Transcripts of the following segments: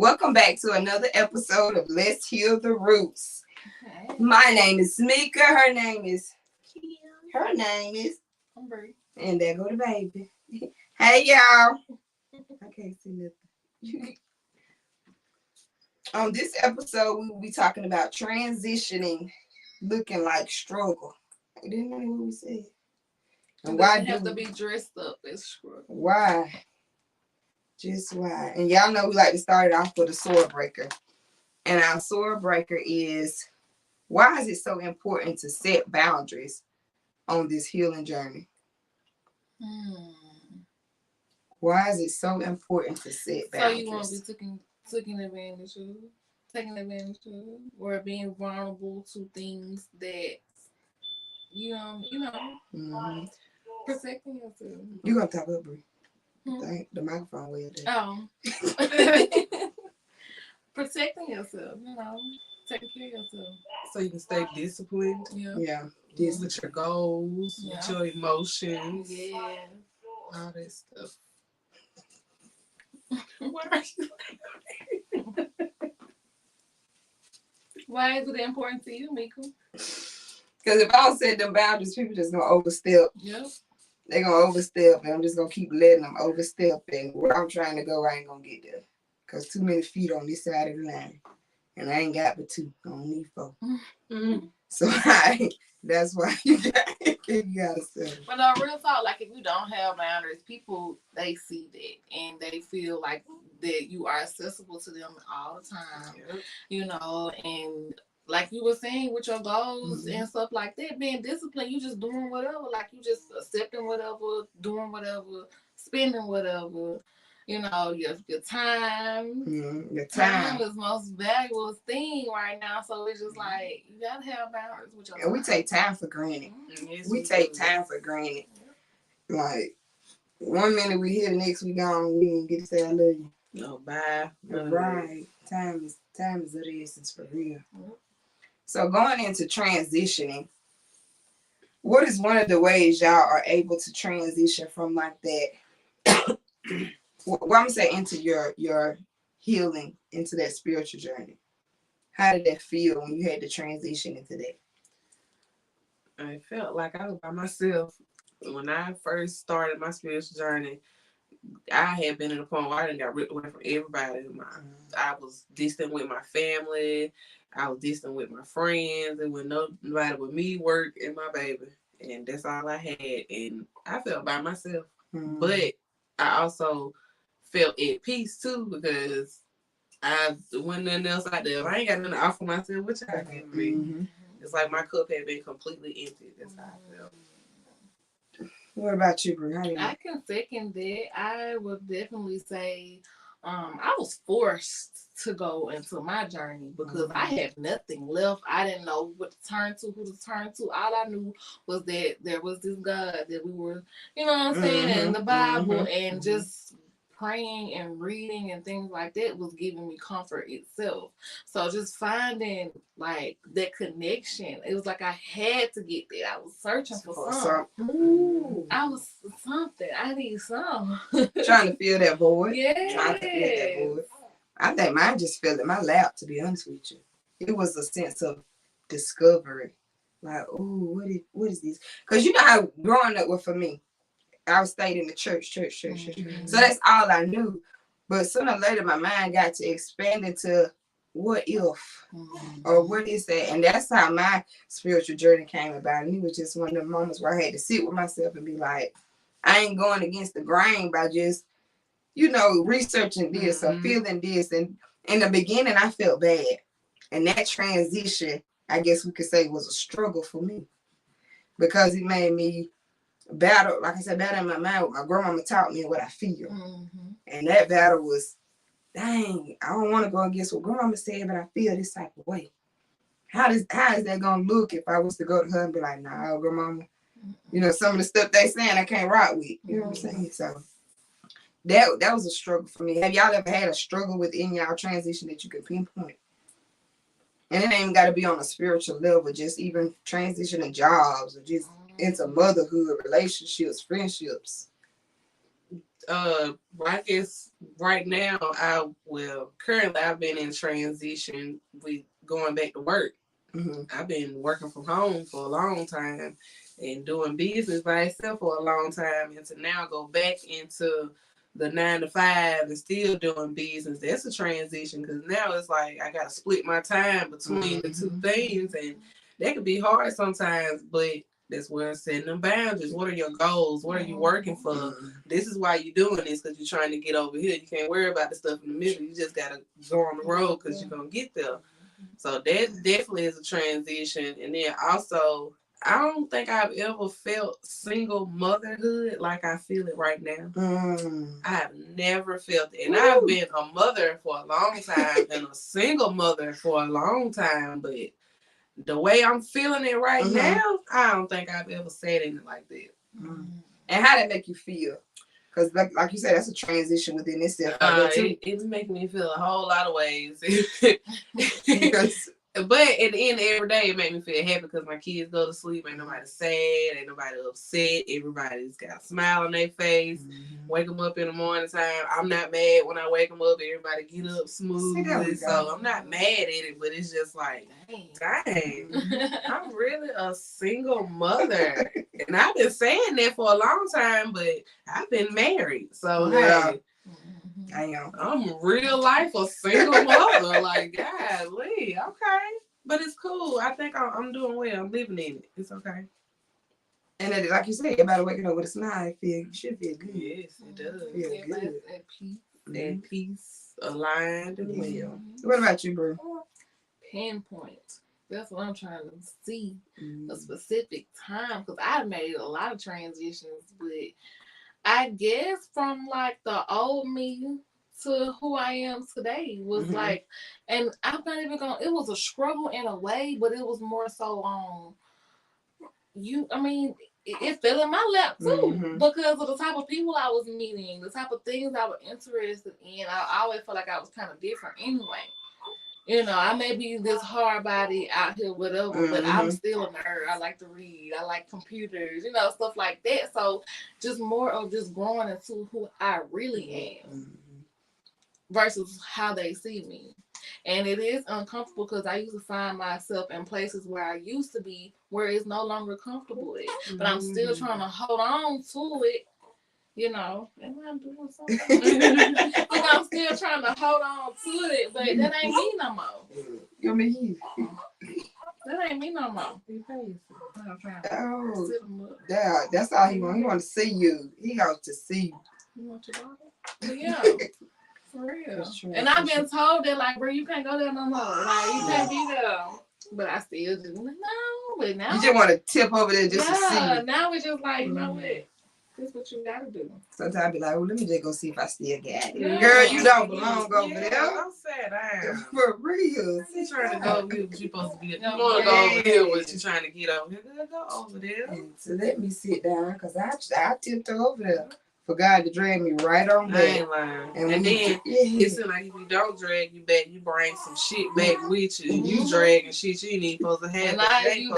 welcome back to another episode of Let's Heal the Roots. Okay. My name is Mika. Her name is Kim. Her name is I'm Bree. And there go the baby. Hey y'all. I can't see nothing. On this episode, we will be talking about transitioning, looking like struggle. Didn't know what we said. And why do you have to be dressed up as struggle? Why? Just why? And y'all know we like to start it off with a sword breaker. And our sword breaker is, why is it so important to set boundaries on this healing journey? Why is it so important to set boundaries? So you won't be taking advantage of, or being vulnerable to things that protecting yourself. You gonna talk up, Brie? The microphone way there. Oh. Protecting yourself, taking care of yourself. So you can stay disciplined. Yeah. With your goals, with your emotions. Yeah. All that stuff. Why are you Why is it important to you, Mika? Because if I don't set them boundaries, people just gonna overstep. Yep. They're gonna overstep, and I'm just gonna keep letting them overstep. And where I'm trying to go, I ain't gonna get there. Because too many feet on this side of the line. And I ain't got but two. I don't need four. So that's why you gotta say. But no, real talk, like if you don't have boundaries, people, they see that and they feel like that you are accessible to them all the time, and like you were saying with your goals and stuff like that, being disciplined, you just doing whatever, like you just accepting whatever, doing whatever, spending whatever. Your time. Your time is the most valuable thing right now. So it's just like you gotta have boundaries with your And we take time for granted. Yes, we take time for granted. Like 1 minute we here, the next we gone, we didn't get to say I love you. No, bye. Right. Time is of the essence for real. So going into transitioning, what is one of the ways y'all are able to transition from like that? Well, I'm gonna say into your healing, into that spiritual journey. How did that feel when you had to transition into that? I felt like I was by myself. When I first started my spiritual journey, I had been in a point where I done got ripped away from everybody. I was distant with my family. I was distant with my friends. And with nobody but me, work, and my baby. And that's all I had. And I felt by myself. But I also felt at peace too, because I wasn't nothing else out there. If I ain't got nothing to offer myself, what y'all give me? It's like my cup had been completely empty. That's how I felt. What about you, Brie? I can second that. I would definitely say I was forced to go into my journey because I had nothing left. I didn't know what to turn to, who to turn to. All I knew was that there was this God that we were, in the Bible, and just praying and reading and things like that was giving me comfort itself. So just finding like that connection, it was like I had to get there. I was searching for something. I was something. I need some. Trying to fill that void. Yeah. Trying to fill that void. I think mine just filled in my lap, to be honest with you. It was a sense of discovery. Like, oh, what is this? Because you know how growing up was for me. I stayed in the church. So that's all I knew. But sooner or later, my mind got to expand into what if, or what is that? And that's how my spiritual journey came about. And it was just one of the moments where I had to sit with myself and be like, I ain't going against the grain by just, researching this or feeling this. And in the beginning, I felt bad. And that transition, I guess we could say, was a struggle for me. Because it made me battle, like I said, battle in my mind. My grandmama taught me what I feel. And that battle was, dang, I don't want to go against what grandmama said, but I feel this type of way. How is that gonna look if I was to go to her and be like, nah, grandmama, some of the stuff they saying I can't rock with. You know what I'm saying? So that was a struggle for me. Have y'all ever had a struggle within y'all transition that you could pinpoint? And it ain't even got to be on a spiritual level, just even transitioning jobs or just into motherhood, relationships, friendships. I guess right now, currently I've been in transition with going back to work. I've been working from home for a long time and doing business by itself for a long time, and to now go back into the 9 to 5 and still doing business, that's a transition, because now it's like I gotta split my time between the two things, and that could be hard sometimes, but that's where setting them boundaries. What are your goals? What are you working for? This is why you're doing this, because you're trying to get over here. You can't worry about the stuff in the middle. You just gotta go on the road because you're gonna get there. So that definitely is a transition. And then also, I don't think I've ever felt single motherhood like I feel it right now. I have never felt it. And I've been a mother for a long time and a single mother for a long time, but the way I'm feeling it right now, I don't think I've ever said anything like that. And how did that make you feel? Because like you said, that's a transition within itself. It's making me feel a whole lot of ways. But at the end of every day, it made me feel happy because my kids go to sleep. Ain't nobody sad. Ain't nobody upset. Everybody's got a smile on their face. Wake them up in the morning time. I'm not mad when I wake them up. Everybody get up smoothly. So I'm not mad at it, but it's just like, dang, I'm really a single mother. And I've been saying that for a long time, but I've been married. So, hey. I'm real life a single mother. Like, golly, okay. But it's cool. I think I'm doing well. I'm living in it. It's okay. And then, like you said, everybody waking up with a smile, should feel good. Yes, it does. Feel good. At peace. At peace, aligned, and well. What about you, bro? Pinpoint. That's what I'm trying to see. A specific time. Because I've made a lot of transitions, but I guess from like the old me to who I am today was like, and I'm not even gonna, it was a struggle in a way, but it was more so it fell in my lap too, because of the type of people I was meeting, the type of things I was interested in. I always felt like I was kind of different anyway. You know, I may be this hard body out here, whatever, but I'm still a nerd. I like to read. I like computers, you know, stuff like that. So just more of just growing into who I really am versus how they see me. And it is uncomfortable because I used to find myself in places where I used to be where it's no longer comfortable at. But I'm still trying to hold on to it. You know, am I doing something? Because I'm still trying to hold on to it, but that ain't me no more. You mean that ain't me no more. I'm trying to sit him up. Yeah, that's all he want. He want to see you. He got to see you. You want your daughter? Yeah, for real. And I've been told that, like, bro, you can't go there no more. Like, you can't be there. But I still just no. But now you just want to tip over there just to see you. Now it's just like, you know what? That's what you gotta do. Sometimes I be like, well, let me just go see if I still got it. Yeah. Girl, you don't belong over there. I'm sad I am. For real. She's trying to go over here, but you're supposed to be. You want to go over here, but you're trying to get over here. Go over there. And so let me sit down, because I tipped over there for God to drag me right on back. I ain't lying. And then it seems like if you don't drag you back, you bring some shit back with you. You dragging shit you ain't supposed to have. That ain't mine.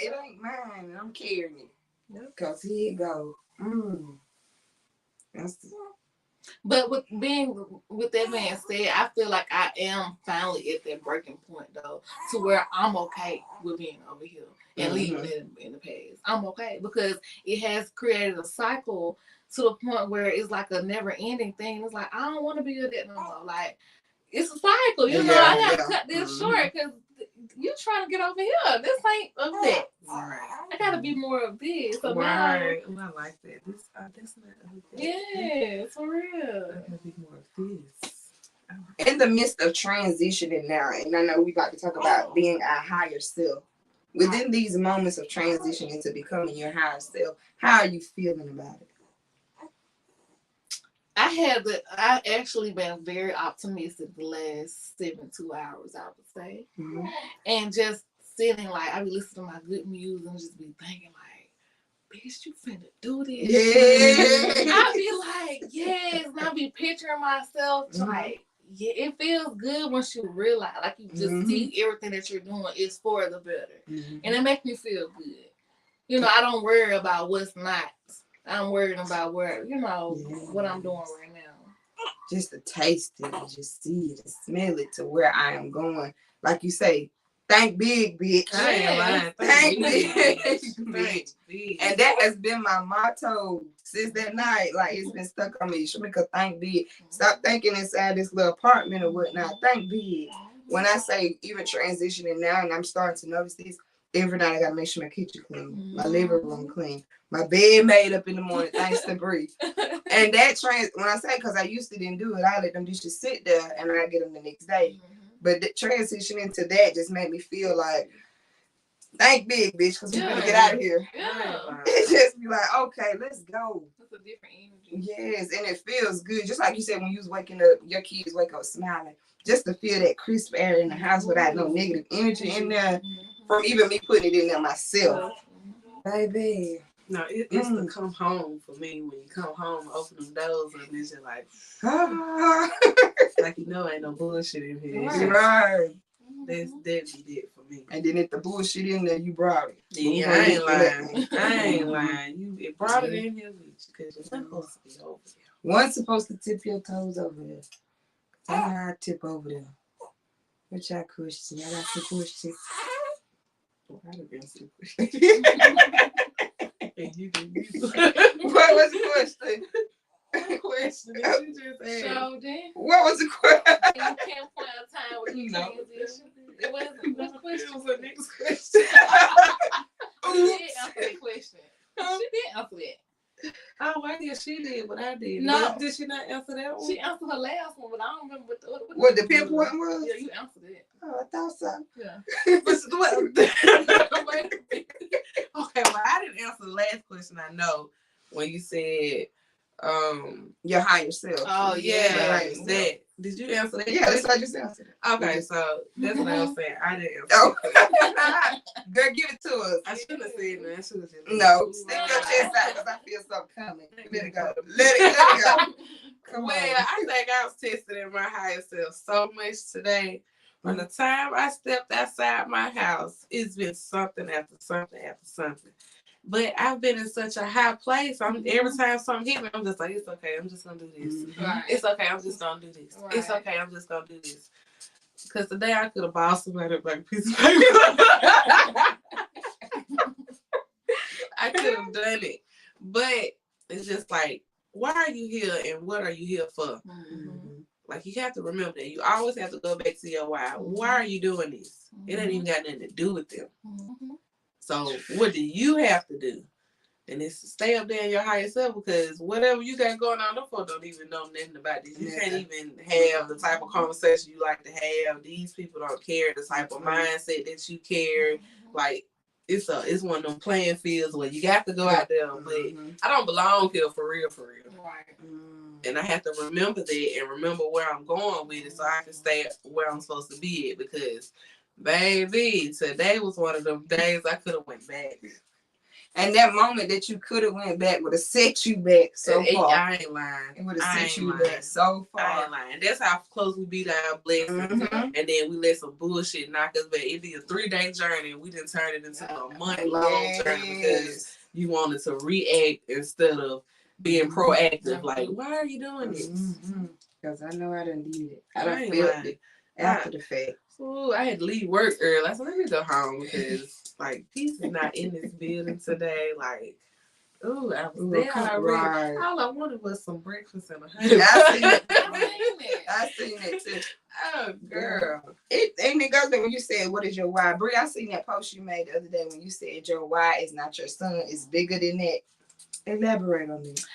It ain't mine. I'm carrying it. Because here it go. But with that being said, I feel like I am finally at that breaking point though, to where I'm okay with being over here and leaving it in the past. I'm okay because it has created a cycle to the point where it's like a never ending thing. It's like I don't want to be with that no more. Like it's a cycle, you know. I gotta cut this short because you trying to get over here. This ain't of that. Right. I gotta be more of this. So right. Now, I like that. That's not of that. Yeah, for real. I gotta be more of this. In the midst of transitioning now, and I know we like to talk about being our higher self. Within these moments of transitioning to becoming your higher self, how are you feeling about it? I actually been very optimistic the last 72 hours, I would say. And just sitting like, I be listening to my good music and just be thinking like, bitch, you finna do this. Yeah. I be like, yes. And I be picturing myself like, yeah, it feels good once you realize, like you just see everything that you're doing is for the better. And it makes me feel good. You know, I don't worry about what's not. I'm worried about where, what I'm doing Yes. right now. Just to taste it and just see it and smell it to where I am going. Like you say, think big, bitch. I ain't lying. Thank big, big, Thank big. And that has been my motto since that night. Like, it's been stuck on me. Shamika, think big. Stop thinking inside this little apartment or whatnot. Think big. When I say even transitioning now, and I'm starting to notice this, every night I gotta make sure my kitchen clean, my living room clean, my bed made up in the morning, thanks to Bree. And that when I say, because I used to didn't do it, I let them dishes sit there and I get them the next day. But the transition into that just made me feel like, think big, bitch, because we're gonna get out of here. Yeah. It just be like, okay, let's go. It's a different energy. Yes, and it feels good. Just like you said, when you was waking up, your kids wake up smiling. Just to feel that crisp air in the house without no negative energy in there. From even me putting it in there myself. Baby. No, it's the come home for me. When you come home, open them doors, and it's just like, like ain't no bullshit in here. Right. That's it for me. And then if the bullshit in there, you brought it. Yeah, I ain't lying. I ain't lying. You brought it in here with you because you're supposed to be over there. One's supposed to tip your toes over there. I know how to tip over there. What y'all question? Y'all got some questions? I done been some questions. And you didn't. What was the question? Question that you just asked. So then, What was the question? you can't point a time where you transitioned. It wasn't a question. It was a next question. She did answer that question. She did answer that. Oh, I guess she did what I did. No. Did she not answer that one? She answered her last one, but I don't remember What the pinpoint was? Yeah, you answered it. Oh, I thought so. Yeah. Okay, well, I didn't answer the last question. I know when you said, Your higher self. Oh, yeah, right. that. Did you answer that? Yeah, that's what I just answered. Okay, so that's what I was saying. I didn't answer. Oh, girl, give it to us. I shouldn't have said that. I should have said No, stick your chest out because I feel something coming. Let it go. Let it go. Come Well, on. I think I was tested in my higher self so much today. From the time I stepped outside my house, it's been something after something after something. But I've been in such a high place. Every time something hits me, I'm just like, it's okay. I'm just gonna do this. Right. It's okay. I'm just gonna do this. Right. It's okay. I'm just gonna do this. Because today I could have bought somebody up like a piece of paper. I could have done it, but it's just like, why are you here and what are you here for? Like, you have to remember that. You always have to go back to your why. Why are you doing this? It ain't even got nothing to do with them. So what do you have to do? And it's to stay up there in your higher self, because whatever you got going on, them folks don't even know nothing about this. You can't even have the type of conversation you like to have. These people don't care the type of mindset that you carry. Like, it's one of them playing fields where you got to go out there, but I don't belong here for real. Right. And I have to remember that and remember where I'm going with it so I can stay where I'm supposed to be at, because, baby, today was one of them days I could have went back. And that moment that you could have went back would have set you back so far. I ain't lying. It would have set you back so far. I ain't lying. That's how close we beat our blessings. And then we let some bullshit knock us back. It'd be a 3-day journey, and we didn't turn it into a month-long journey because you wanted to react instead of being proactive. Like, why are you doing this? Because I know I done did it. I done ain't felt lying. it after the fact. So I had to leave work early. I said, let me go home because, like, peace is not in this building today. Like, ooh, I was there already. Right. All I wanted was some breakfast and a honey. Yeah, I seen it. I I seen it too. Oh, Girl. And it goes back when you said, what is your why? Brie, I seen that post you made the other day when you said your why is not your son. It's bigger than that. Elaborate on that.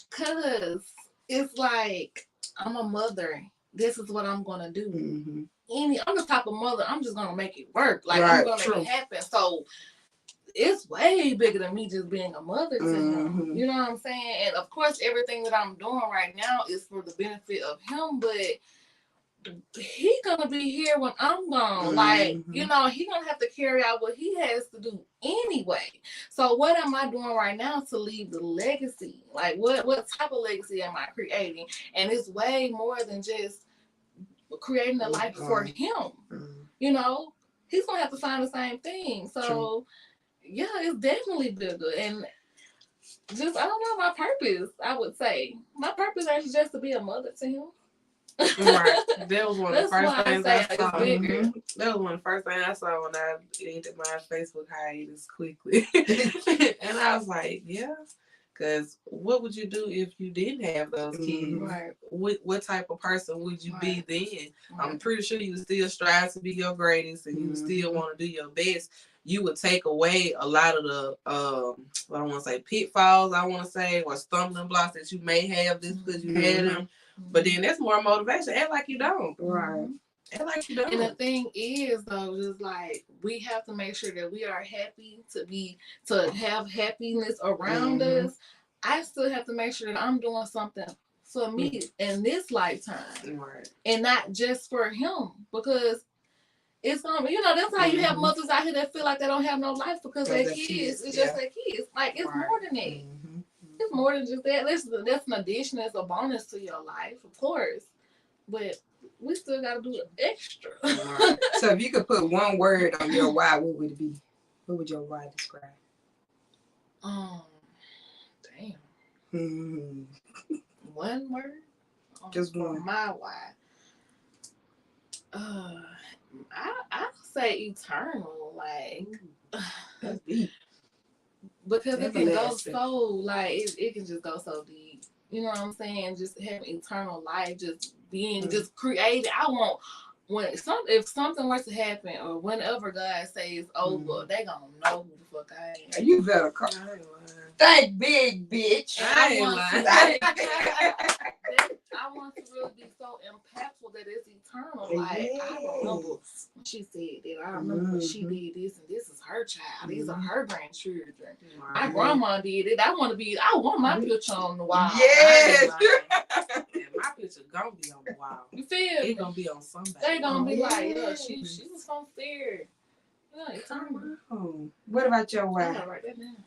Because it's like, I'm a mother. This is what I'm going to do. I'm the type of mother, I'm just going to make it work. Like, I'm going to make it happen. So, it's way bigger than me just being a mother to him. You know what I'm saying? And, of course, everything that I'm doing right now is for the benefit of him. But he gonna be here when I'm gone. Like, he gonna have to carry out what he has to do anyway. So what am I doing right now to leave the legacy? Like, what type of legacy am I creating? And it's way more than just creating a life for him. You know, he's gonna have to find the same thing. So yeah, it's definitely bigger. And just I don't know my purpose. I would say my purpose ain't just to be a mother to him. Right. That was one of the That's first why I things say I it's saw. bigger. That was one of the first things I saw when I ended my Facebook hiatus quickly. And I was like, yeah. Because what would you do if you didn't have those kids? Right. What type of person would you be Right. then? Right. I'm pretty sure you would still strive to be your greatest and you would still want to do your best. You would take away a lot of the, what I want to say, pitfalls, I want to say, or stumbling blocks that you may have just because you had them. But then that's more motivation. Act like you don't. Right. Act like you don't. And the thing is, though, just like we have to make sure that we are happy to have happiness around us. I still have to make sure that I'm doing something for me in this lifetime, Right. and not just for him, because it's that's how you have mothers out here that feel like they don't have no life because their kids. It's just their kids. Like it's more than that. It's more than just that. That's an addition. It's a bonus to your life, of course, but we still got to do it extra. Right. So if you could put one word on your why, what would it be? What would your why describe? Damn. One word? Just one. My why. I say eternal, like That's deep. because it can go Everlasting. so like it can just go so deep. You know what I'm saying? Just having eternal life, just being just created. I want if something were to happen or whenever God says over, they gonna know who the fuck I am. You better come. Think big, bitch. I ain't lying. I want to really be so impactful that it's eternal. Like I remember when she said that. I remember when she did this, and this is her child. These are her grandchildren. My grandma did it. I want my picture on the wall. Yes. And my picture gonna be on the wall. You feel? It's gonna be on somebody. They gonna be like, yeah, she was so scared. Yeah, eternal. Oh. What about your I why? gotta write that down.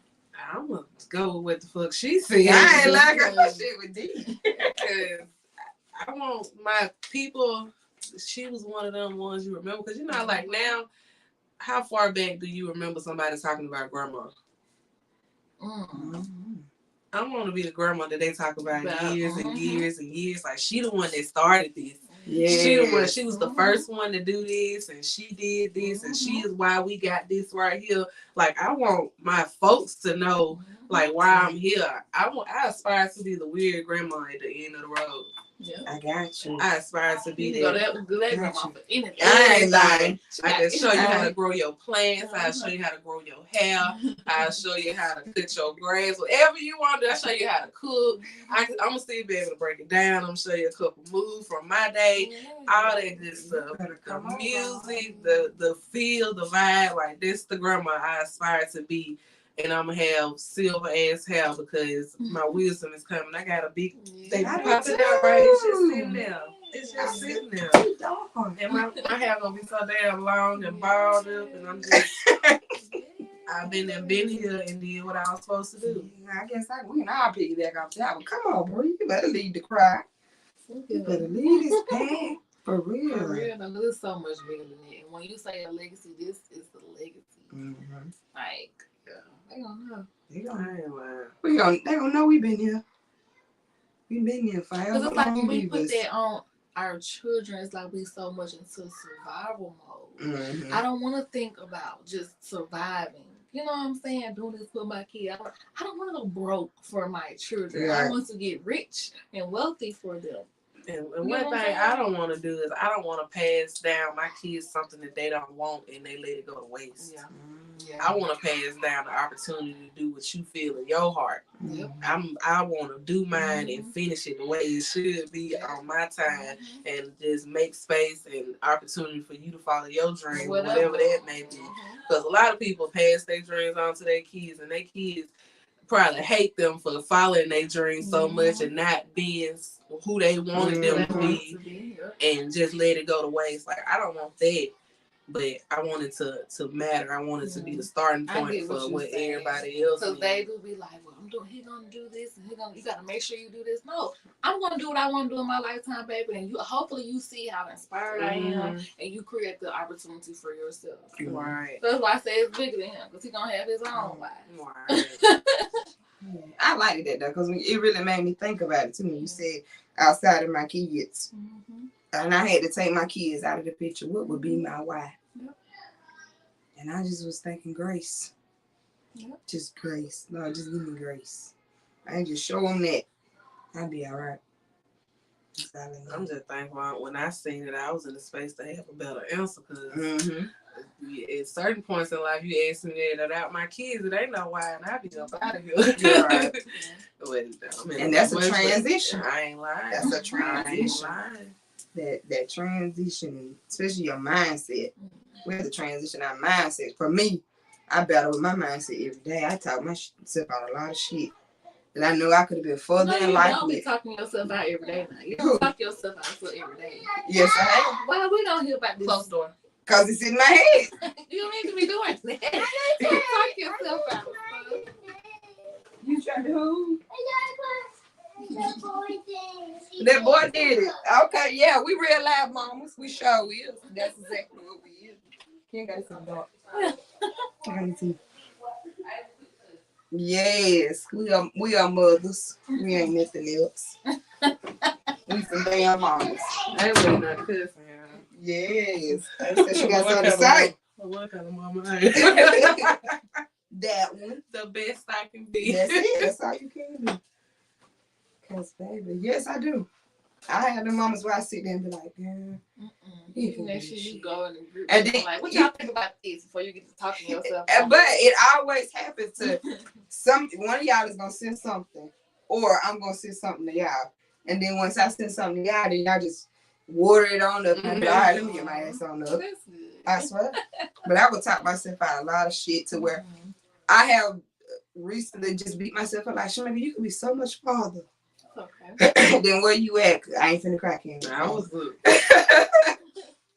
I'm gonna go with what the fuck she said. I ain't like her shit with deep. Because I want my people. She was one of them ones you remember. Because like now, how far back do you remember somebody talking about grandma? I want to be the grandma that they talk about years and years and years. Like she the one that started this. Yes. She was the first one to do this, and she did this, and she is why we got this right here. Like I want my folks to know, like why I'm here. I aspire to be the weird grandma at the end of the road. Yeah. I got you. I aspire to be You that. go that grandma for anything. I ain't lying. I can show you how to grow your plants. I'll show you how to grow your hair. I'll show you how to cut your grass. Whatever you want to do, I'll show you how to cook. I'm going to still be able to break it down. I'm going to show you a couple moves from my day. All that good stuff. The music, the feel, the vibe. Like, this the grandma I aspire to be. And I'm going to have silver ass hair because my wisdom is coming. I got a big, they popped it out right. It's just sitting there. It's just sitting there. And my hair going to be so damn long and bald up. And I'm just, I've been here and did what I was supposed to do. I guess we can all piggyback off that one. Come on, bro. You better lead the cry. You better lead this pack. For real. For real. Now, there's so much real in it. And when you say a legacy, this is the legacy. Like, they gonna know. They gonna know we've been here. We've been here forever. Because it's like when we put that on our children, it's like we so much into survival mode. I don't want to think about just surviving. You know what I'm saying? Doing this for my kid. I don't want to go broke for my children. Right. I want to get rich and wealthy for them. And one thing I don't want to do is I don't want to pass down my kids something that they don't want and they let it go to waste. I want to pass down the opportunity to do what you feel in your heart. I want to do mine and finish it the way it should be on my time and just make space and opportunity for you to follow your dream, whatever that may be. Because a lot of people pass their dreams on to their kids and their kids probably hate them for following their dreams so much and not being who they wanted them to be and just let it go to waste. Like, I don't want that, but I want it to matter. I want it to be the starting point for what everybody else because they do be like, well, he gonna do this and you gotta make sure you do this. No, I'm gonna do what I want to do in my lifetime, baby, and hopefully you see how inspired I am and you create the opportunity for yourself. Right. That's why I say it's bigger than him, because he gonna have his own life. Right. Yeah. I liked that though, because it really made me think about it too. When you said outside of my kids, and I had to take my kids out of the picture, what would be my why? Yep. And I just was thinking grace. Yep. Just grace. Lord, just give me grace. I just show them that I'll be all right. I'm just thankful when I seen it, I was in the space to have a better answer because at certain points in life, you ask me that about my kids, it ain't no why, and I be up out of here. You're right. And that's a transition. I ain't lying. That's a transition. I ain't lying. That transition, especially your mindset. We have to transition our mindset. For me, I battle with my mindset every day. I talk myself out a lot of shit. And I know I could have been further in life. You don't be talking yourself out every day now. You don't talk yourself out every day. Yes, I have. Why we don't hear about this? Closed door. Because it's in my head. You don't need to be doing that. Talk yourself out. You tried to who? That boy did it. Okay, yeah, we real live mamas. We sure is. That's exactly what we is. You ain't got some dog. Yes, we are mothers. We ain't nothing else. We some damn mamas. I ain't really not cussing. Yes. I said she got something to say. What kind of mama I am? That one. The best I can be. That's it. That's all you can do. Cause baby, yes I do. I have the moments where I sit there and be like, girl, make sure you go in the group and then, like, what y'all think about this before you get to talking to yourself? But it always happens to one of y'all is gonna send something, or I'm gonna send something to y'all, and then once I send something to y'all, then y'all just water it on up. And be like, all right, let me get my ass on up. That's good. I swear. But I would talk myself out a lot of shit to where I have recently just beat myself up like, maybe you could be so much farther. Okay. Then where you at? I ain't finna crack in. I was good.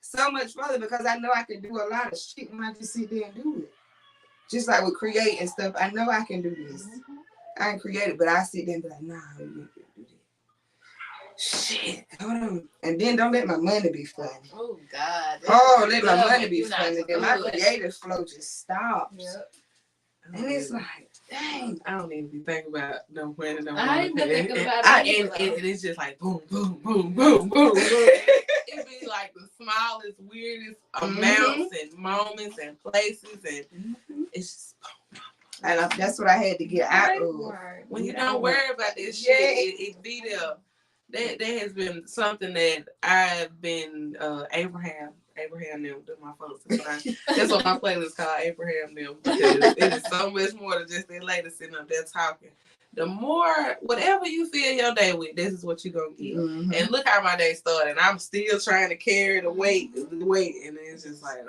So much further because I know I can do a lot of shit when I just sit there and do it. Just like with creating stuff, I know I can do this. I ain't creative, but I sit there and be like, nah, you can't do that. Shit, hold on. And then don't let my money be funny. Oh, God. Oh, let my money be funny. Then my creative flow just stops. Yep. And it's like, dang. I don't even be thinking about no money. I ain't been thinking about it. And it's just like boom, boom, boom, boom, boom, boom. It be like the smallest, weirdest amounts and moments and places, and it's just boom, boom. And that's what I had to get out of. When you don't worry about this shit, it be there. That has been something that I've been Abraham them, that's my folks. That's what my playlist called, Abraham them, because it is so much more than just that lady sitting up there talking. The more, whatever you fill your day with, this is what you're going to get. And look how my day started. And I'm still trying to carry the weight. And it's just like,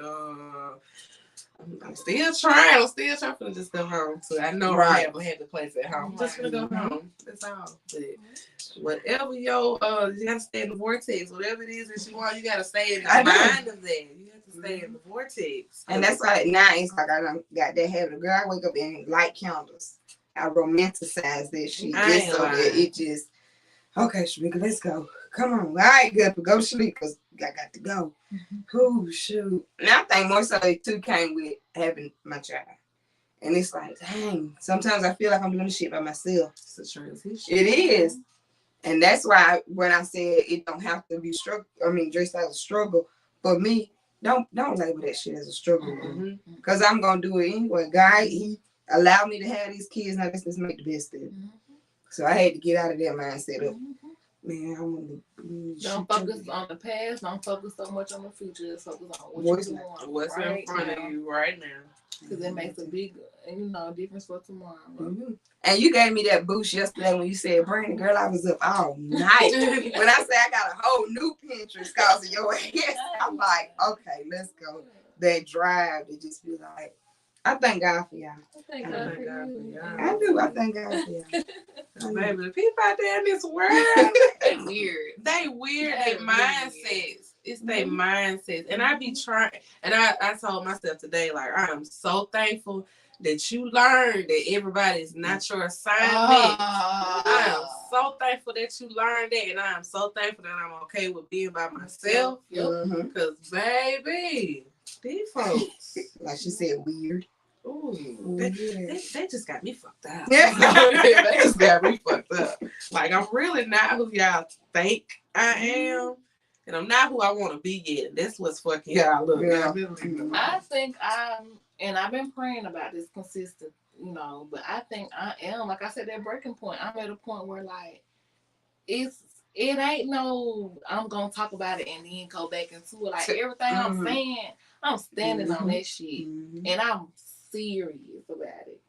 I'm still trying. I'm still trying to just go home. So I know I have a happy place at home. I'm just going to go home. That's all. But whatever you got to stay in the vortex. Whatever it is that you want, you got to stay in the mind of that. You have to stay in the vortex. And that's why now it's like I got that habit. Girl, I wake up and light candles. I romanticize that shit just so that it just, okay, Shamika, let's go. Come on. All right, good. Go to sleep because I got to go. Oh, shoot. And I think more so it too came with having my child. And it's like, dang, sometimes I feel like I'm doing this shit by myself. It's a transition. It is. And that's why when I said it don't have to be struggle, dressed as a struggle, for me, don't label that shit as a struggle. Because I'm going to do it anyway. God, he allowed me to have these kids. Now let's just make the best of it. So I had to get out of that mindset of, man, I want to. Don't focus on the past. Don't focus so much on the future. Just focus on what's in front of you right now. Because it makes a big, difference for tomorrow. And you gave me that boost yesterday when you said, Brandon, girl, I was up all night. When I say I got a whole new Pinterest because of your ass, I'm like, okay, let's go. That drive to just be like, I thank God for y'all. I thank God for y'all. I do. I thank God for y'all. Baby, the people out there in this world, they weird. They mindsets. It's their mindsets. And I be trying, and I told myself today, like, I am so thankful that you learned that everybody is not your assignment. I am so thankful that you learned that, and I am so thankful that I'm okay with being by myself. Because, baby, these folks. Like she said, weird. Ooh, Yeah. they just got me fucked up. Yeah. They just got me fucked up. Like, I'm really not who y'all think I am. And I'm not who I want to be yet. That's what's fucking y'all up. Yeah. I think I've been praying about this consistent, but I think I am, like I said, that breaking point. I'm at a point where, like, it ain't no, I'm going to talk about it and then go back into it. Like, everything I'm saying, I'm standing on that shit. And I'm serious about it.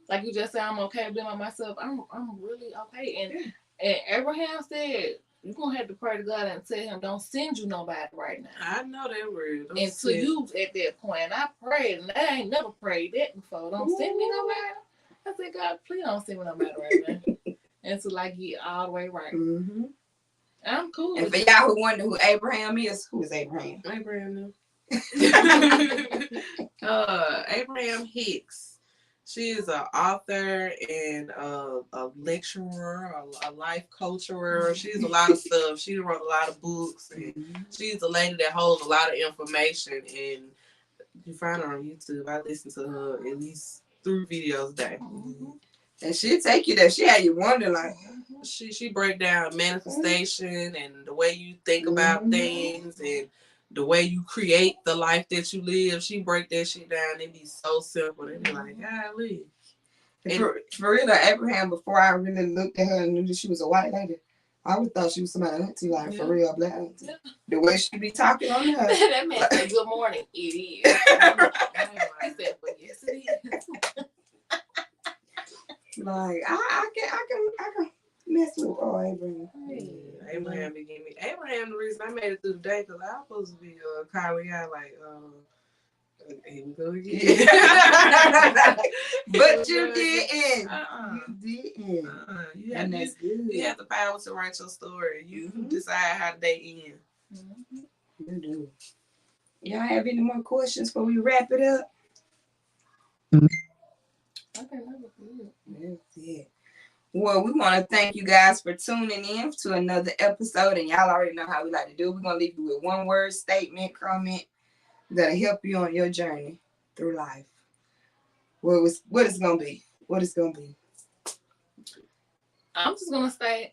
Like you just said, I'm okay being by myself. I'm really okay. And Abraham said, you're going to have to pray to God and tell him, don't send you nobody right now. I know that word. Until you at that point. And I prayed, and I ain't never prayed that before. Don't send me nobody. I said, God, please don't send me nobody right now. Until I get all the way right. Mm-hmm. I'm cool. And for y'all who wonder who Abraham is, who is Abraham? Abraham Abraham Hicks. She is an author and a lecturer, a life coacher. She's a lot of stuff. She wrote a lot of books, and she's a lady that holds a lot of information. And you find her on YouTube. I listen to her at least 3 videos a day. And she'll take you there. She had you wondering, like, she break down manifestation and the way you think about things and the way you create the life that you live. She break that shit down. It be so simple. They be like, golly. For real, Abraham, before I really looked at her and knew that she was a white lady, I would thought she was somebody auntie, like, for real, black auntie. The way she be talking on her. That man said, good morning, it is. I said, well, yes, it is. Like, I can mess with Abraham. Abraham be giving me. Abraham, the reason I made it through the day, because I was supposed to be calling out, like, here we go again. But you didn't. You didn't. And that's good. You have the power to write your story. You decide how the day ends. You do. Y'all have any more questions before we wrap it up? Okay, that was good. That's it. Well, we want to thank you guys for tuning in to another episode. And y'all already know how we like to do. We're going to leave you with one word statement, comment that'll help you on your journey through life. What it's going to be? What it's going to be? I'm just going to stay.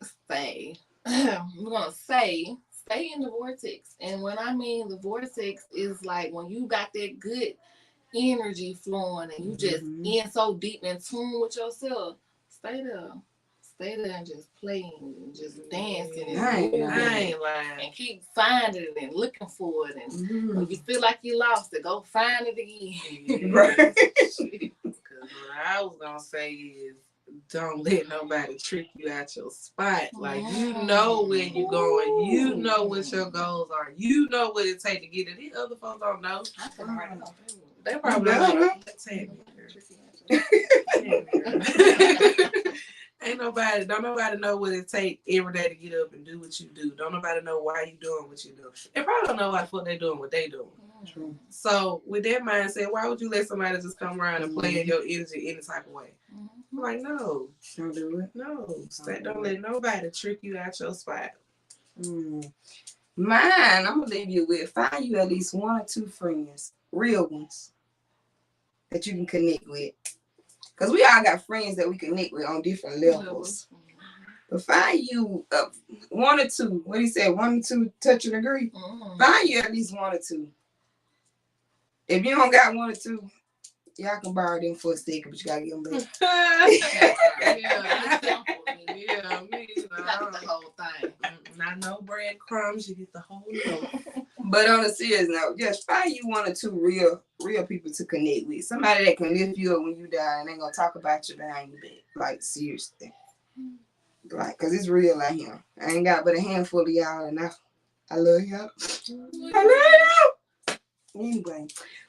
I'm going to say, stay in the vortex. And when I mean the vortex is like when you got that good energy flowing and you just in so deep in tune with yourself, stay there and just playing and just dancing and I ain't lying. and keep finding it and looking for it, and when you feel like you lost it, go find it again. Right. Because what I was gonna say is, don't let nobody trick you out your spot. Like, you know where you're going. You know what your goals are. You know what it takes to get it. These other folks don't know. They probably don't nobody know what it takes every day to get up and do what you do. Don't nobody know why you doing what you do. They probably don't know why the fuck they doing what they doing. True. So with that mindset, why would you let somebody just come around and play in your energy any type of way? I'm like, no. Don't do it. No. Don't let nobody trick you out your spot. Mine, I'm going to leave you with, find you at least 1 or 2 friends, real ones, that you can connect with. Because we all got friends that we connect with on different levels. But find you 1 or 2. What he said, 1 or 2 touch and agree. Find you at least 1 or 2. If you don't got 1 or 2, y'all can borrow them for a second, but you gotta get them back. Yeah, me. Not the whole thing. Not no breadcrumbs. You get the whole note. But on a serious note, just find you 1 or 2 real people to connect with. Somebody that can lift you up when you die and ain't gonna talk about you behind your back. Like, seriously. Like, cause it's real out here. I ain't got but a handful of y'all, and I love y'all. I love y'all. Anyway,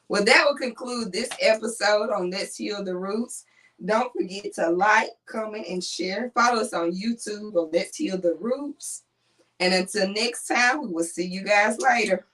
well, that will conclude this episode on Let's Heal the Roots. Don't forget to like, comment, and share. Follow us on YouTube on Let's Heal the Roots. And until next time, we will see you guys later.